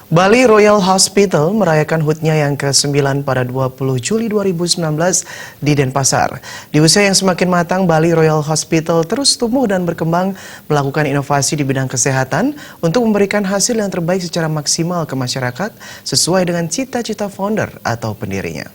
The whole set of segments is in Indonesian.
Bali Royal Hospital merayakan HUT-nya yang ke-9 pada 20 Juli 2019 di Denpasar. Di usia yang semakin matang, Bali Royal Hospital terus tumbuh dan berkembang melakukan inovasi di bidang kesehatan untuk memberikan hasil yang terbaik secara maksimal ke masyarakat sesuai dengan cita-cita founder atau pendirinya.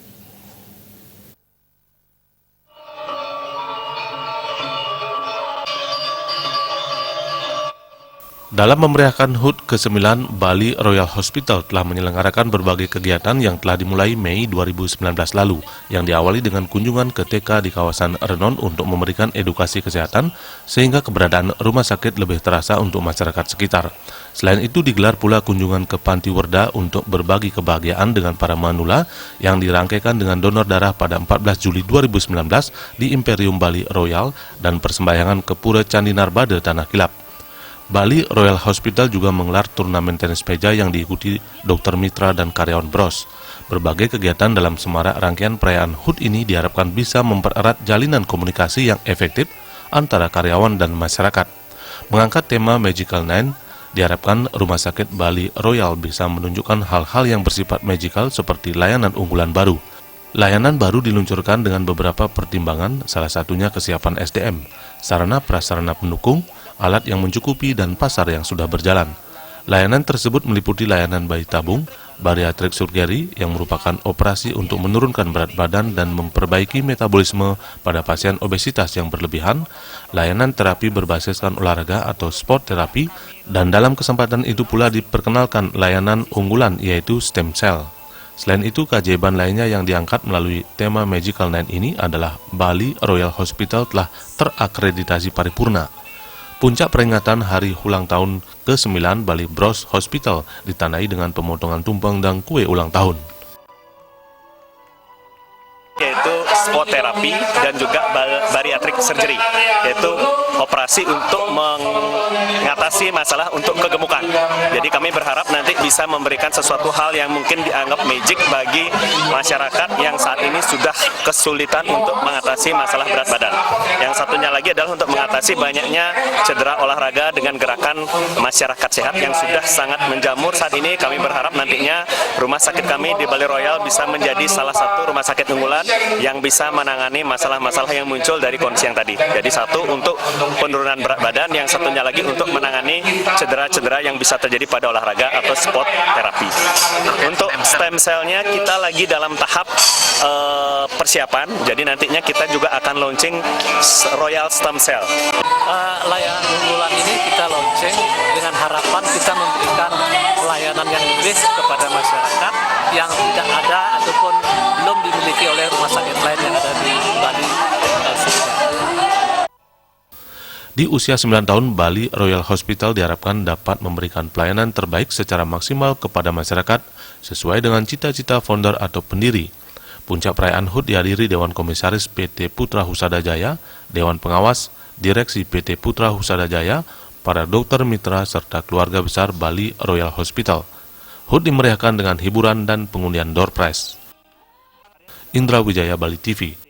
Dalam memeriahkan HUT ke-9, Bali Royal Hospital telah menyelenggarakan berbagai kegiatan yang telah dimulai Mei 2019 lalu, yang diawali dengan kunjungan ke TK di kawasan Renon untuk memberikan edukasi kesehatan, sehingga keberadaan rumah sakit lebih terasa untuk masyarakat sekitar. Selain itu digelar pula kunjungan ke Panti Werda untuk berbagi kebahagiaan dengan para manula yang dirangkaikan dengan donor darah pada 14 Juli 2019 di Imperium Bali Royal dan persembahyangan ke Pura Candi Narbada Tanah Kilap. Bali Royal Hospital juga menggelar turnamen tenis meja yang diikuti dokter mitra dan karyawan BROS. Berbagai kegiatan dalam semarak rangkaian perayaan HUT ini diharapkan bisa mempererat jalinan komunikasi yang efektif antara karyawan dan masyarakat. Mengangkat tema Magical 9, diharapkan Rumah Sakit Bali Royal bisa menunjukkan hal-hal yang bersifat magical seperti layanan unggulan baru. Layanan baru diluncurkan dengan beberapa pertimbangan, salah satunya kesiapan SDM, sarana prasarana pendukung, alat yang mencukupi, dan pasar yang sudah berjalan. Layanan tersebut meliputi layanan bayi tabung, bariatric surgery yang merupakan operasi untuk menurunkan berat badan dan memperbaiki metabolisme pada pasien obesitas yang berlebihan, layanan terapi berbasiskan olahraga atau sport terapi, dan dalam kesempatan itu pula diperkenalkan layanan unggulan yaitu stem cell. Selain itu, keajaiban lainnya yang diangkat melalui tema Magical 9 ini adalah Bali Royal Hospital telah terakreditasi paripurna. Puncak peringatan hari ulang tahun ke-9 Bali Bros Hospital ditandai dengan pemotongan tumpeng dan kue ulang tahun. Yaitu sport terapi dan juga bariatric surgery, yaitu operasi untuk mengatasi masalah untuk kegemukan. Jadi kami berharap nanti bisa memberikan sesuatu hal yang mungkin dianggap magic bagi masyarakat yang saat ini sudah kesulitan untuk mengatasi masalah berat badan. Yang satunya lagi adalah untuk mengatasi banyaknya cedera olahraga dengan gerakan masyarakat sehat yang sudah sangat menjamur saat ini. Kami berharap nantinya rumah sakit kami di Bali Royal bisa menjadi salah satu rumah sakit unggulan yang bisa menangani masalah-masalah yang muncul dari kondisi yang tadi. Jadi satu untuk penurunan berat badan, yang satunya lagi untuk menangani cedera-cedera yang bisa terjadi pada olahraga atau sport terapi. Untuk stem cell-nya kita lagi dalam tahap persiapan, jadi nantinya kita juga akan launching Royal Stem Cell. Layanan unggulan ini kita launching dengan harapan kita memberikan pelayanan yang lebih kepada masyarakat yang tidak ada ataupun belum dimiliki oleh rumah sakit lain yang ada di Bali. Di usia 9 tahun, Bali Royal Hospital diharapkan dapat memberikan pelayanan terbaik secara maksimal kepada masyarakat sesuai dengan cita-cita founder atau pendiri. Puncak perayaan HUT dihadiri Dewan Komisaris PT Putra Husada Jaya, Dewan Pengawas, Direksi PT Putra Husada Jaya, para dokter mitra serta keluarga besar Bali Royal Hospital. HUT dimeriahkan dengan hiburan dan pengundian door prize. Indra Wijaya, Bali TV.